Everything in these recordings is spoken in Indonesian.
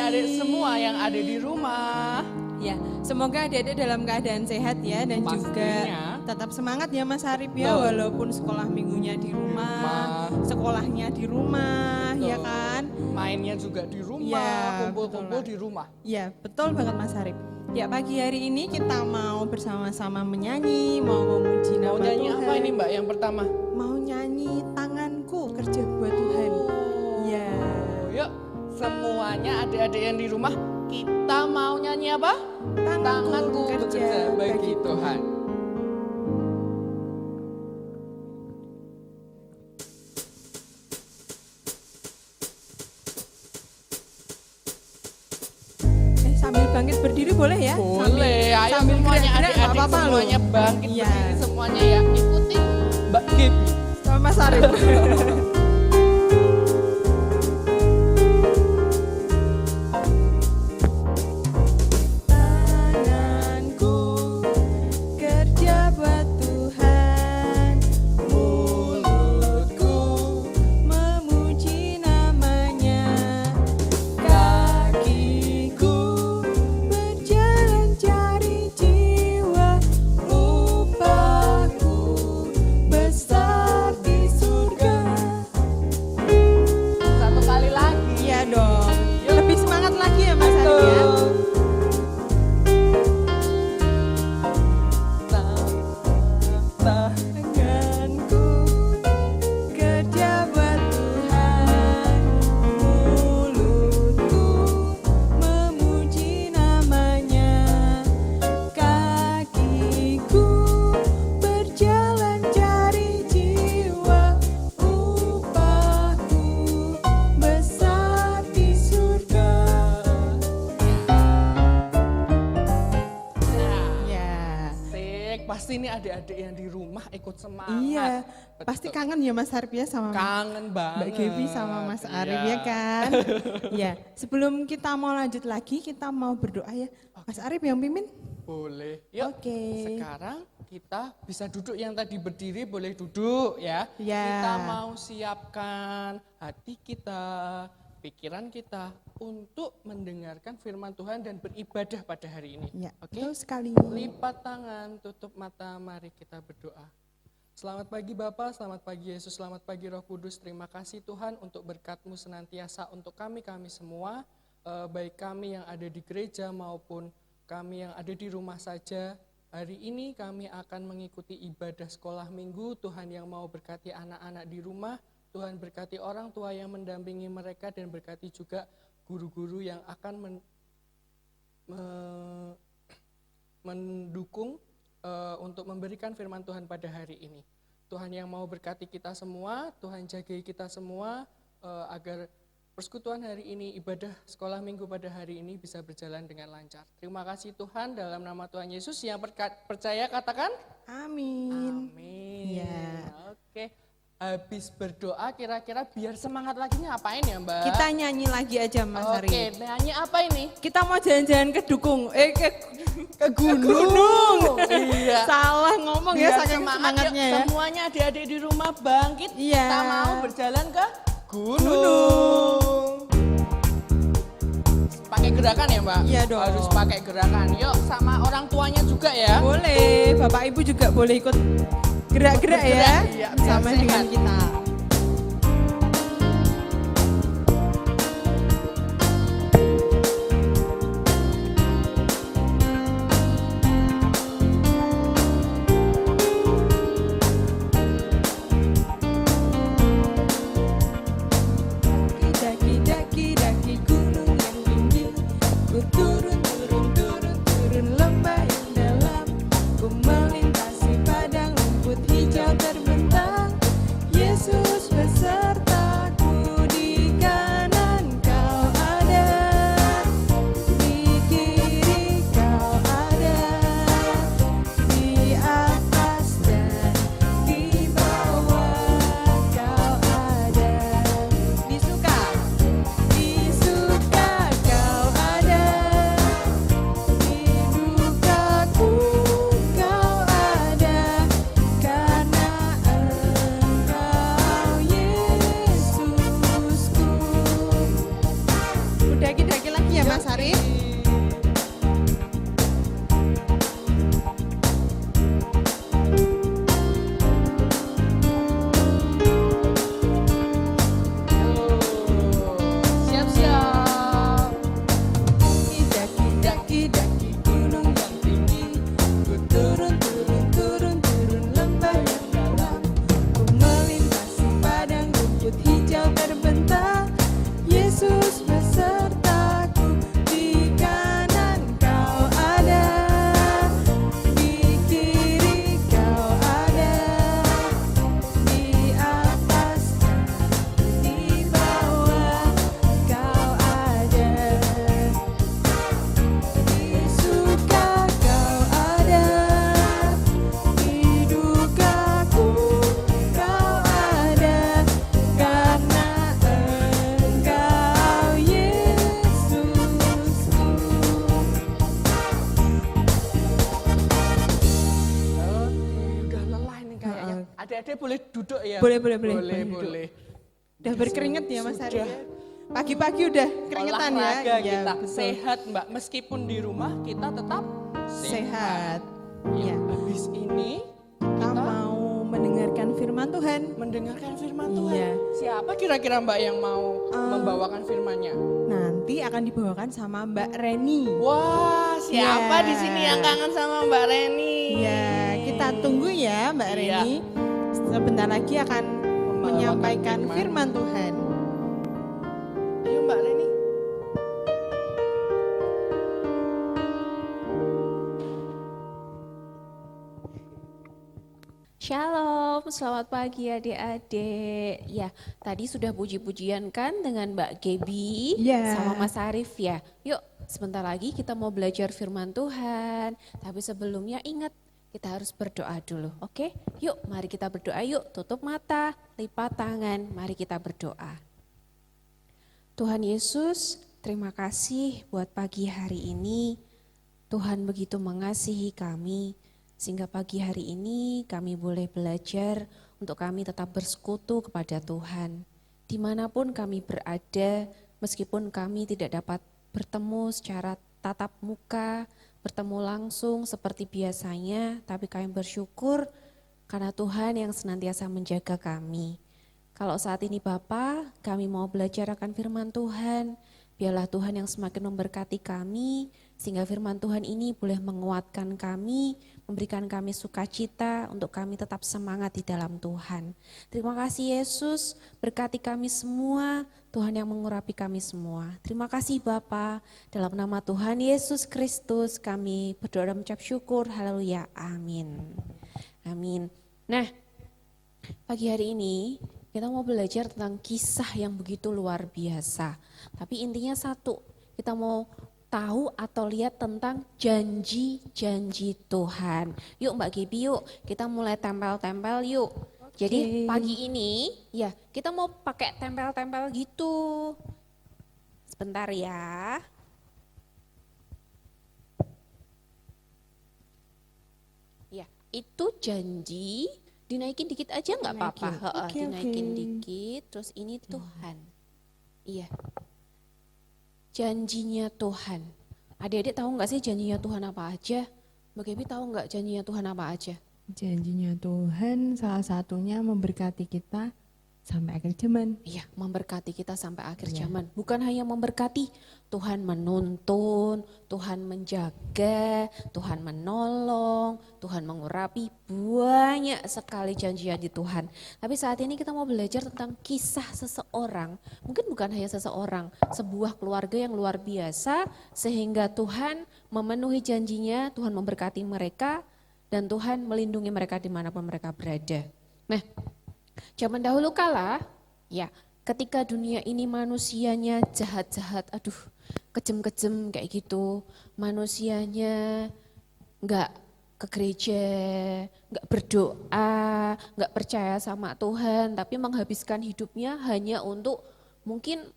adik-adik semua yang ada di rumah. Ya, semoga adik-adik dalam keadaan sehat ya dan Pastinya. juga tetap semangat ya Mas Arif ya, Betul. walaupun sekolah minggunya di rumah, sekolahnya di rumah, Betul. ya kan? Mainnya juga di rumah, Ya, kumpul-kumpul betul lah. di rumah. Ya, betul banget Mas Arif. Ya, pagi hari ini kita mau bersama-sama menyanyi, mau memuji nama Mau nyanyi Tuhan. apa ini Mbak yang pertama? Mau nyanyi Tanganku Kerja Buat Tuhan. Ya. Yuk, semuanya adik-adik yang di rumah, kita mau nyanyi apa? Tanganku bekerja bagi Tuhan. Sambil bangkit berdiri boleh ya? Boleh, ayo sambil semuanya gerak-gerak, nggak adik-adik apa-apa loh. semuanya bangkit Iya. berdiri semuanya ya. Ikuti Mbak Gaby. Sama Mas Arif. Tanganku kerja buat Tuhan, mulutku memuji namanya, kakiku berjalan cari jiwa, upahku besar di surga. Satu kali lagi. Iya dong, lebih semangat lagi ya Mas Arif ya. Tanganku kerja buat Tuhan, mulutku memuji namanya, kakiku berjalan cari jiwa, upahku besar di surga. Ya. Asik, pasti ini adik-adik yang di rumah ikut semangat. Iya, Betul. pasti kangen ya Mas Arif ya sama Kangen banget. Mbak Gaby sama Mas Arif Iya. ya kan? Ya, sebelum kita mau lanjut lagi, kita mau berdoa ya. Mas Arif yang pimpin? Boleh. Yuk. Oke. Sekarang kita bisa duduk, yang tadi berdiri boleh duduk ya. Ya. Kita mau siapkan hati kita, pikiran kita untuk mendengarkan firman Tuhan dan beribadah pada hari ini. Ya, Oke? betul sekali. Lipat tangan, tutup mata, mari kita berdoa. Selamat pagi Bapak, selamat pagi Yesus, selamat pagi Roh Kudus. Terima kasih Tuhan untuk berkat-Mu senantiasa untuk kami semua, baik kami yang ada di gereja maupun kami yang ada di rumah saja. Hari ini kami akan mengikuti ibadah sekolah minggu. Tuhan yang mau berkati anak-anak di rumah, Tuhan berkati orang tua yang mendampingi mereka, dan berkati juga guru-guru yang akan mendukung untuk memberikan firman Tuhan pada hari ini. Tuhan yang mau berkati kita semua, Tuhan jagai kita semua agar persekutuan hari ini, ibadah sekolah minggu pada hari ini bisa berjalan dengan lancar. Terima kasih Tuhan, dalam nama Tuhan Yesus yang percaya katakan Amin. amin. Ya. Oke, habis berdoa kira-kira biar semangat lagi ngapain ya Mbak? Kita nyanyi lagi aja Mas Oke, Arif. nyanyi apa ini? Kita mau jalan-jalan ke Dukung, Ke gunung. Iya. Salah ngomong ya, Biar saking semangatnya yuk, ya. semuanya adik-adik di rumah bangkit. Iya. Kita mau berjalan ke gunung. Pakai gerakan ya Mbak? Iya dong. Harus pakai gerakan. Yuk, sama orang tuanya juga ya. Boleh, Bapak Ibu juga boleh ikut gerak-gerak ya, Bergerak, iya, biar sama dengan sehat. kita. Daki-daki gunung yang tinggi, ku turun lembah yang dalam, ku melintasi padang rumput hijau terbentang. Yesus Adik-adik boleh duduk ya? Boleh. Boleh. Udah berkeringat ya Mas Arif? Sudah. Ya? Pagi-pagi udah keringetan ya? Olahraga Iya, kita betul. sehat Mbak, meskipun di rumah kita tetap Sehat. Ya, Ya. habis ini Kita kita mau mendengarkan firman Tuhan. mendengarkan firman Tuhan. Iya. Siapa kira-kira Mbak yang mau membawakan firman-Nya? Nanti akan dibawakan sama Mbak Reni. Wah, siapa Ya. di sini yang kangen sama Mbak Reni? Ya, kita tunggu ya Mbak Iya. Reni. Sebentar lagi akan menyampaikan firman Tuhan. Ayo Mbak Reni. Shalom, selamat pagi adik-adik. Ya, tadi sudah puji-pujian kan dengan Mbak Gebi Ya. sama Mas Arif ya. Yuk, sebentar lagi kita mau belajar firman Tuhan. Tapi sebelumnya ingat, kita harus berdoa dulu, oke? Yuk, mari kita berdoa yuk. Tutup mata, lipat tangan, mari kita berdoa. Tuhan Yesus, terima kasih buat pagi hari ini. Tuhan begitu mengasihi kami. Sehingga pagi hari ini kami boleh belajar untuk kami tetap bersekutu kepada Tuhan. Dimanapun kami berada, meskipun kami tidak dapat bertemu secara tatap muka, bertemu langsung seperti biasanya, tapi kami bersyukur karena Tuhan yang senantiasa menjaga kami. Kalau saat ini Bapa, kami mau belajar akan firman Tuhan, biarlah Tuhan yang semakin memberkati kami, sehingga firman Tuhan ini boleh menguatkan kami, memberikan kami sukacita untuk kami tetap semangat di dalam Tuhan. Terima kasih Yesus, berkati kami semua, Tuhan yang mengurapi kami semua. Terima kasih Bapa, dalam nama Tuhan Yesus Kristus kami berdoa dan mengucap syukur, haleluya, amin. Amin. Nah, pagi hari ini kita mau belajar tentang kisah yang begitu luar biasa. Tapi intinya satu, kita mau tahu atau lihat tentang janji-janji Tuhan. Yuk Mbak Gibi, yuk kita mulai tempel-tempel yuk. Jadi pagi ini ya kita mau pakai tempel-tempel gitu. Sebentar ya. Ya, itu janji. Dinaikin dikit aja nggak apa-apa. Dinaikin dikit, terus ini Tuhan. Iya. Janjinya Tuhan. Adik-adik tahu nggak sih janjinya Tuhan apa aja? Mbak Gebi tahu nggak janjinya Tuhan apa aja? Janjinya Tuhan salah satunya memberkati kita sampai akhir zaman. Iya, memberkati kita sampai akhir zaman. Bukan hanya memberkati, Tuhan menuntun, Tuhan menjaga, Tuhan menolong, Tuhan mengurapi, banyak sekali janji-janji Tuhan. Tapi saat ini kita mau belajar tentang kisah seseorang, mungkin bukan hanya seseorang, sebuah keluarga yang luar biasa sehingga Tuhan memenuhi janjinya, Tuhan memberkati mereka dan Tuhan melindungi mereka dimanapun mereka berada. Nah, zaman dahulu kala, ya ketika dunia ini manusianya jahat-jahat, aduh kejem-kejem kayak gitu, manusianya nggak ke gereja, nggak berdoa, nggak percaya sama Tuhan, tapi menghabiskan hidupnya hanya untuk mungkin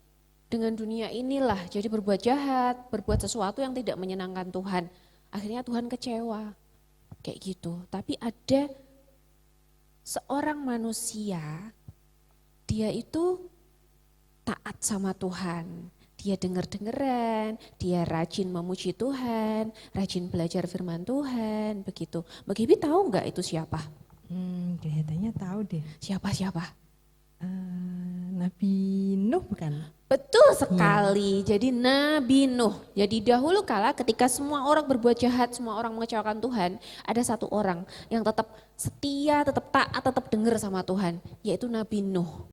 dengan dunia inilah, jadi berbuat jahat, berbuat sesuatu yang tidak menyenangkan Tuhan. Akhirnya Tuhan kecewa, kayak gitu. Tapi ada seorang manusia, dia itu taat sama Tuhan. Dia dengar-dengeran, dia rajin memuji Tuhan, rajin belajar firman Tuhan, begitu. Mbak Gibi tahu nggak itu siapa? Kelihatannya tahu deh. Siapa? Nabi Nuh bukan? Betul sekali, jadi Nabi Nuh. Jadi dahulu kala ketika semua orang berbuat jahat, semua orang mengecewakan Tuhan, ada satu orang yang tetap setia, tetap taat, tetap dengar sama Tuhan, yaitu Nabi Nuh.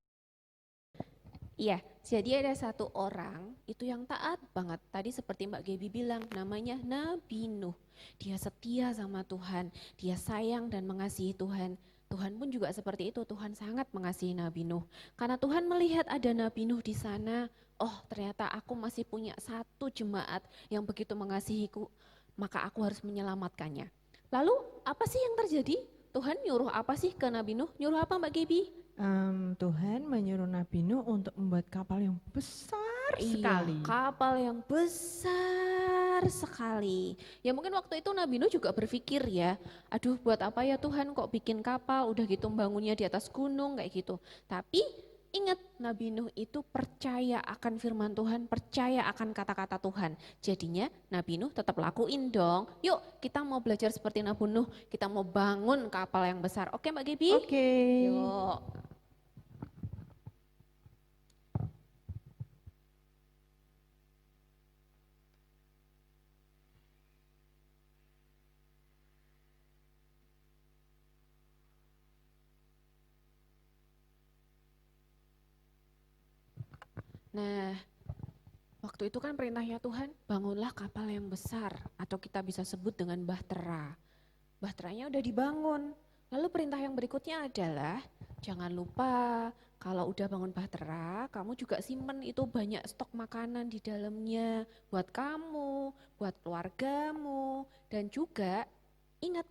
Iya, jadi ada satu orang itu yang taat banget. Tadi seperti Mbak Gebi bilang, namanya Nabi Nuh. Dia setia sama Tuhan, dia sayang dan mengasihi Tuhan. Tuhan pun juga seperti itu, Tuhan sangat mengasihi Nabi Nuh. Karena Tuhan melihat ada Nabi Nuh di sana, oh ternyata aku masih punya satu jemaat yang begitu mengasihiku, maka aku harus menyelamatkannya. Lalu apa sih yang terjadi? Tuhan nyuruh apa sih ke Nabi Nuh? Nyuruh apa Mbak Gebi? Tuhan menyuruh Nabi Nuh untuk membuat kapal yang besar sekali. Kapal yang besar besar sekali. Ya mungkin waktu itu Nabi Nuh juga berpikir ya, aduh buat apa ya Tuhan kok bikin kapal, udah gitu bangunnya di atas gunung kayak gitu. Tapi ingat Nabi Nuh itu percaya akan firman Tuhan, percaya akan kata-kata Tuhan. Jadinya Nabi Nuh tetap lakuin dong. Yuk kita mau belajar seperti Nabi Nuh, kita mau bangun kapal yang besar. Oke Mbak Gebi? Oke. Yuk. Nah, waktu itu kan perintahnya Tuhan, bangunlah kapal yang besar atau kita bisa sebut dengan bahtera. Bahteranya udah dibangun. Lalu perintah yang berikutnya adalah jangan lupa kalau udah bangun bahtera, kamu juga simpen itu banyak stok makanan di dalamnya buat kamu, buat keluargamu, dan juga ingat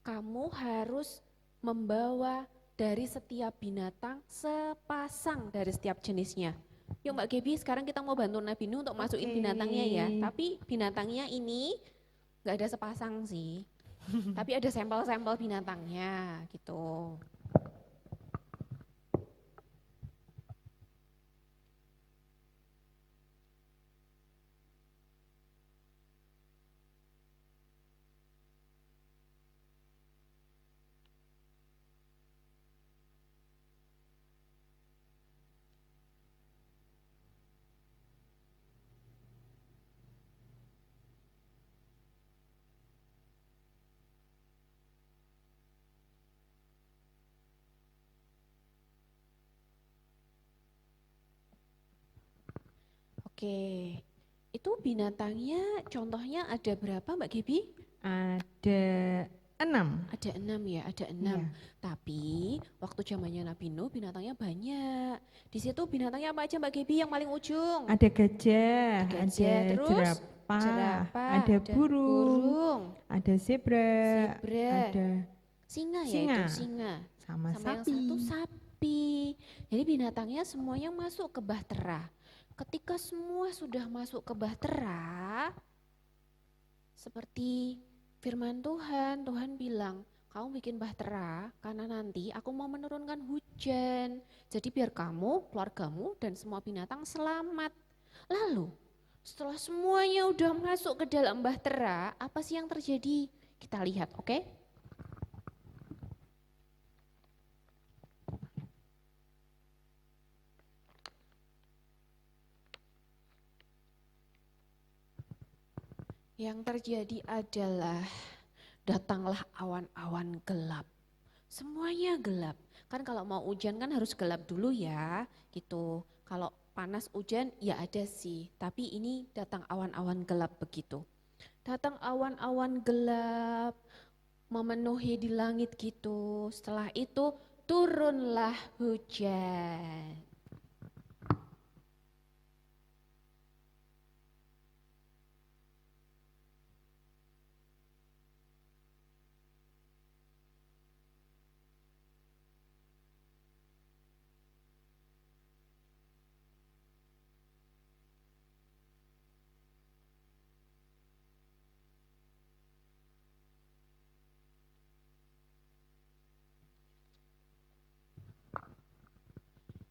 kamu harus membawa dari setiap binatang sepasang dari setiap jenisnya. Yuk Mbak Gebi, sekarang kita mau bantu Nabi Nuh untuk masukin binatangnya ya. Tapi binatangnya ini nggak ada sepasang sih. Tapi ada sampel-sampel binatangnya gitu. Oke, itu binatangnya contohnya ada berapa Mbak Gebi? Ada 6. Ada 6 ya, ada 6. Iya. Tapi waktu zamannya Nabi Nuh binatangnya banyak. Di situ binatangnya apa aja Mbak Gebi yang paling ujung? Ada gajah, Gajah, ada terus jerapah, ada burung, ada zebra, ada singa ya singa, itu singa. sama Yang sapi. satu sapi. Jadi binatangnya semuanya masuk ke bahtera. Ketika semua sudah masuk ke bahtera, seperti firman Tuhan, Tuhan bilang, kamu bikin bahtera karena nanti aku mau menurunkan hujan. Jadi biar kamu, keluargamu, dan semua binatang selamat. Lalu setelah semuanya udah masuk ke dalam bahtera, apa sih yang terjadi? Kita lihat, oke? Yang terjadi adalah datanglah awan-awan gelap. Semuanya gelap. Kan kalau mau hujan kan harus gelap dulu ya, gitu. Kalau panas hujan ya ada sih, tapi ini datang awan-awan gelap begitu. Datang awan-awan gelap memenuhi di langit gitu. Setelah itu turunlah hujan.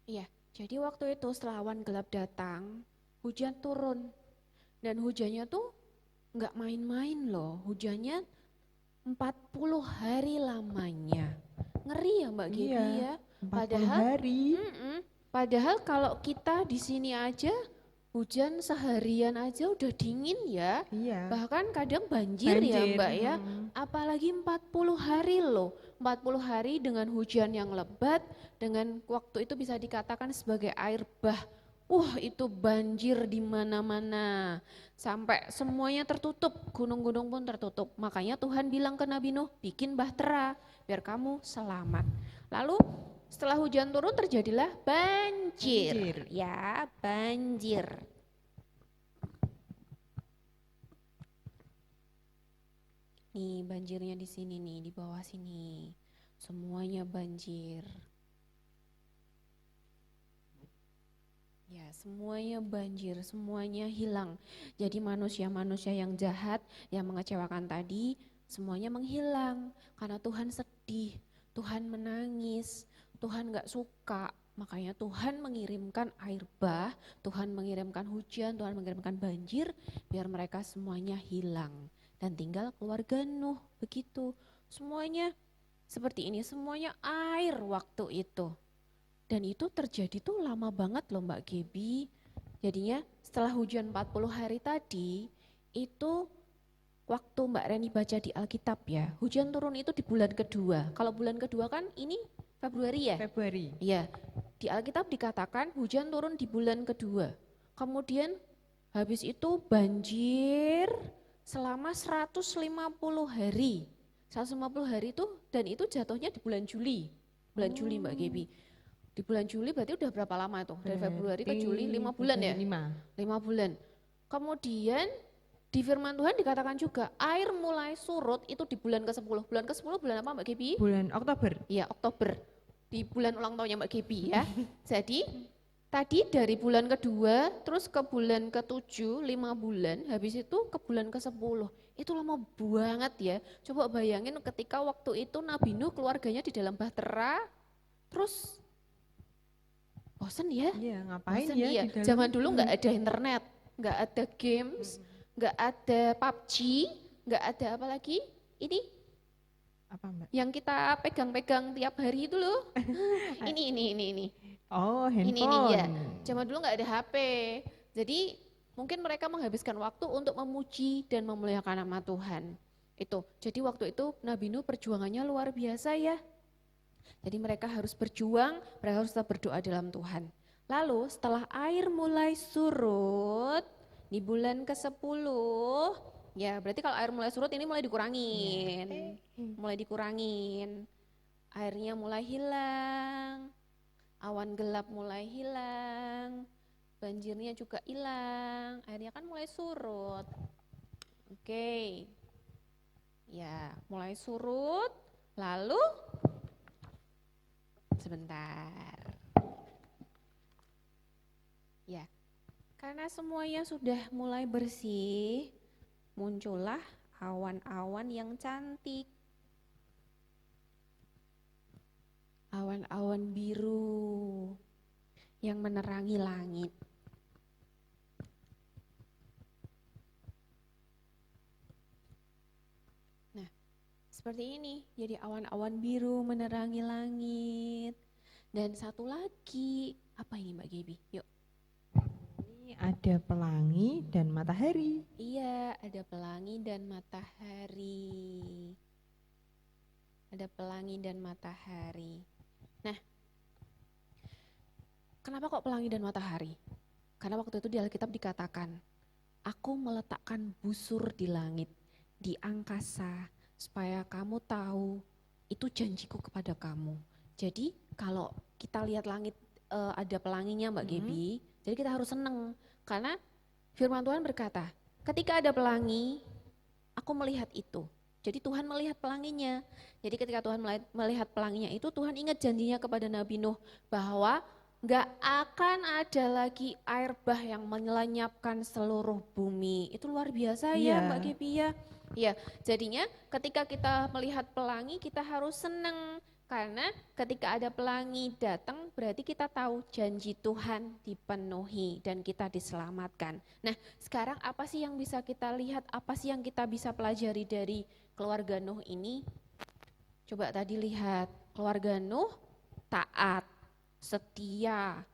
Iya, jadi waktu itu setelah awan gelap datang, hujan turun. Dan hujannya tuh nggak main-main loh, hujannya 40 hari lamanya. Ngeri ya Mbak Gebi Iya, ya. 40 hari. Padahal kalau kita di sini aja hujan seharian aja udah dingin ya. Iya. Bahkan kadang banjir ya Banjir, Mbak ya. Apalagi 40 hari loh. 40 hari dengan hujan yang lebat, dengan waktu itu bisa dikatakan sebagai air bah. Itu banjir di mana-mana. Sampai semuanya tertutup, gunung-gunung pun tertutup. Makanya Tuhan bilang ke Nabi Nuh, bikin bahtera biar kamu selamat. Lalu setelah hujan turun terjadilah banjir. Ya, banjir. Nih banjirnya di sini nih, di bawah sini. Semuanya banjir. Ya, semuanya banjir, semuanya hilang. Jadi manusia-manusia yang jahat, yang mengecewakan tadi, semuanya menghilang. Karena Tuhan sedih, Tuhan menangis, Tuhan gak suka. Makanya Tuhan mengirimkan air bah, Tuhan mengirimkan hujan, Tuhan mengirimkan banjir, biar mereka semuanya hilang. Dan tinggal keluarga Nuh, begitu. Semuanya seperti ini, semuanya air waktu itu. Dan itu terjadi tuh lama banget loh Mbak Gebi. Jadinya setelah hujan 40 hari tadi, itu waktu Mbak Reni baca di Alkitab ya, hujan turun itu di bulan kedua. Kalau bulan kedua kan ini Februari ya? Februari. Iya, di Alkitab dikatakan hujan turun di bulan kedua. Kemudian habis itu banjir selama 150 hari. 150 hari itu, dan itu jatuhnya di bulan Juli. Bulan Juli Mbak Gebi. Di bulan Juli berarti udah berapa lama tuh? Dari Februari ke Juli 5 bulan ya? 5 bulan. Kemudian di firman Tuhan dikatakan juga air mulai surut itu di bulan ke-10. Bulan ke-10 bulan apa Mbak Gebi? Bulan Oktober. Iya, Oktober. Di bulan ulang tahunnya Mbak Gebi ya. Jadi tadi dari bulan kedua terus ke bulan ke-7, 5 bulan, habis itu ke bulan ke-10. Itu lama banget ya. Coba bayangin ketika waktu itu Nabi Nuh keluarganya di dalam bahtera, terus bosen ya? Iya, ngapain Bosen, ya iya. di dalam? Zaman dulu nggak ada internet, nggak ada games, nggak ada PUBG, nggak ada apa lagi? Ini Apa Mbak? yang kita pegang-pegang tiap hari itu loh. ini. Oh, Ini handphone. ya. Zaman dulu nggak ada HP. Jadi mungkin mereka menghabiskan waktu untuk memuji dan memuliakan nama Tuhan. Itu. Jadi waktu itu Nabi Nuh perjuangannya luar biasa ya. Jadi mereka harus berjuang, mereka harus tetap berdoa dalam Tuhan. Lalu setelah air mulai surut di bulan ke-10, ya berarti kalau air mulai surut ini mulai dikurangin. Mulai dikurangin. Airnya mulai hilang, awan gelap mulai hilang, banjirnya juga hilang, airnya kan mulai surut. Oke. Ya, mulai surut, lalu sebentar. Ya, karena semuanya sudah mulai bersih, muncullah awan-awan yang cantik. Awan-awan biru yang menerangi langit. Nah, seperti ini, jadi awan-awan biru menerangi langit. Dan satu lagi, apa ini Mbak Gebi? Yuk. Ini ada pelangi dan matahari. Iya, ada pelangi dan matahari. Ada pelangi dan matahari. Nah, kenapa kok pelangi dan matahari? Karena waktu itu di Alkitab dikatakan, aku meletakkan busur di langit, di angkasa, supaya kamu tahu itu janjiku kepada kamu. Jadi kalau kita lihat langit ada pelanginya Mbak Gebi, jadi kita harus senang. Karena firman Tuhan berkata, ketika ada pelangi, aku melihat itu. Jadi Tuhan melihat pelanginya. Jadi ketika Tuhan melihat pelanginya itu, Tuhan ingat janjinya kepada Nabi Nuh bahwa gak akan ada lagi air bah yang menyelenyapkan seluruh bumi. Itu luar biasa ya Mbak Gebi ya. Ya, jadinya ketika kita melihat pelangi kita harus senang. Karena ketika ada pelangi datang berarti kita tahu janji Tuhan dipenuhi dan kita diselamatkan. Nah sekarang apa sih yang bisa kita lihat, apa sih yang kita bisa pelajari dari keluarga Nuh ini? Coba tadi lihat, keluarga Nuh taat, setia,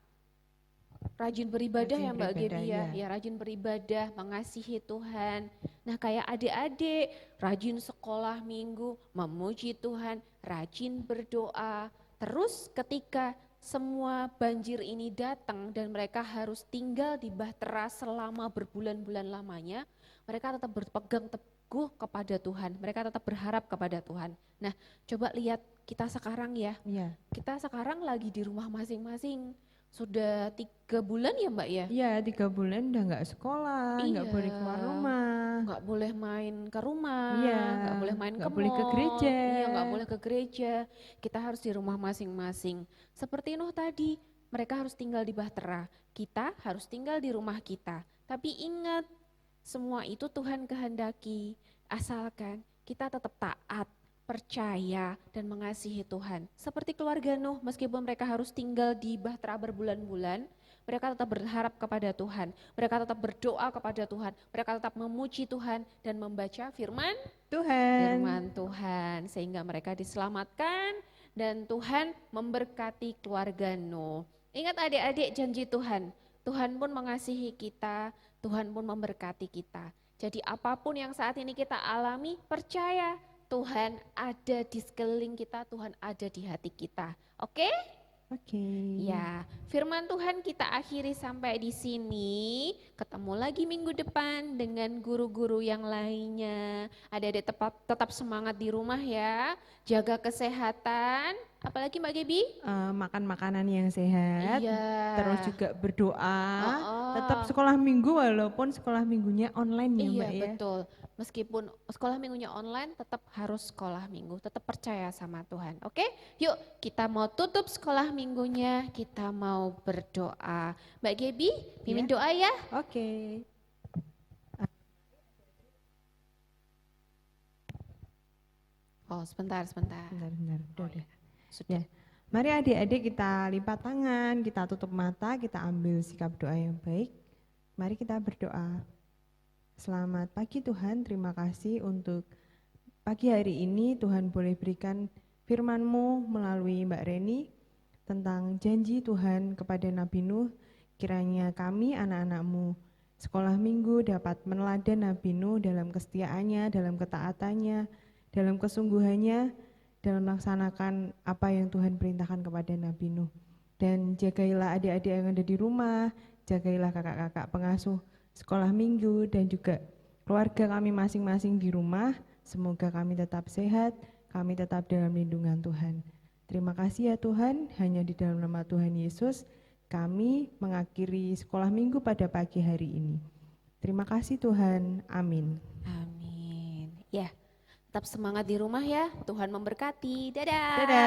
rajin beribadah ya Mbak Gebi ya, rajin beribadah, mengasihi Tuhan. Nah kayak adik-adik, rajin sekolah minggu, memuji Tuhan, rajin berdoa. Terus ketika semua banjir ini datang dan mereka harus tinggal di bahtera selama berbulan-bulan lamanya, mereka tetap berpegang teguh kepada Tuhan, mereka tetap berharap kepada Tuhan. Nah coba lihat kita sekarang ya, kita sekarang lagi di rumah masing-masing. Sudah 3 bulan ya Mbak ya? Iya 3 bulan udah gak sekolah, gak boleh keluar rumah. Gak boleh main ke rumah, gak boleh main ke mall. Gak boleh ke gereja. Iya gak boleh ke gereja, kita harus di rumah masing-masing. Seperti Nuh tadi, mereka harus tinggal di Bahtera, kita harus tinggal di rumah kita. Tapi ingat, semua itu Tuhan kehendaki, asalkan kita tetap taat, percaya, dan mengasihi Tuhan. Seperti keluarga Nuh, meskipun mereka harus tinggal di Bahtera berbulan-bulan, mereka tetap berharap kepada Tuhan, mereka tetap berdoa kepada Tuhan, mereka tetap memuji Tuhan dan membaca firman Tuhan, sehingga mereka diselamatkan dan Tuhan memberkati keluarga Nuh. Ingat adik-adik, janji Tuhan, Tuhan pun mengasihi kita, Tuhan pun memberkati kita. Jadi apapun yang saat ini kita alami, percaya Tuhan ada di sekeliling kita, Tuhan ada di hati kita. Oke? Oke. Ya, firman Tuhan kita akhiri sampai di sini. Ketemu lagi minggu depan dengan guru-guru yang lainnya. Adik-adik tetap semangat di rumah ya. Jaga kesehatan. Apalagi Mbak Gebi? Makan makanan yang sehat, Iya. terus juga berdoa, Oh. tetap sekolah minggu walaupun sekolah minggunya online ya Iya Mbak ya. betul, meskipun sekolah minggunya online tetap harus sekolah minggu, tetap percaya sama Tuhan. Oke, yuk kita mau tutup sekolah minggunya, kita mau berdoa. Mbak Gebi, pimpin doa ya. Oke. Oh sebentar. Bentar. Udah. Sudah. Ya. Mari adik-adik kita lipat tangan, kita tutup mata, kita ambil sikap doa yang baik. Mari kita berdoa. Selamat pagi Tuhan, terima kasih untuk pagi hari ini Tuhan boleh berikan firman-Mu melalui Mbak Reni tentang janji Tuhan kepada Nabi Nuh. Kiranya kami anak-anak-Mu sekolah minggu dapat meneladan Nabi Nuh dalam kesetiaannya, dalam ketaatannya, dalam kesungguhannya, dalam melaksanakan apa yang Tuhan perintahkan kepada Nabi Nuh. Dan jagailah adik-adik yang ada di rumah, jagailah kakak-kakak pengasuh sekolah minggu dan juga keluarga kami masing-masing di rumah. Semoga kami tetap sehat, kami tetap dalam lindungan Tuhan. Terima kasih ya Tuhan, hanya di dalam nama Tuhan Yesus kami mengakhiri sekolah minggu pada pagi hari ini. Terima kasih Tuhan, amin. Amin. Ya, tetap semangat di rumah ya. Tuhan memberkati. Dadah. Dadah.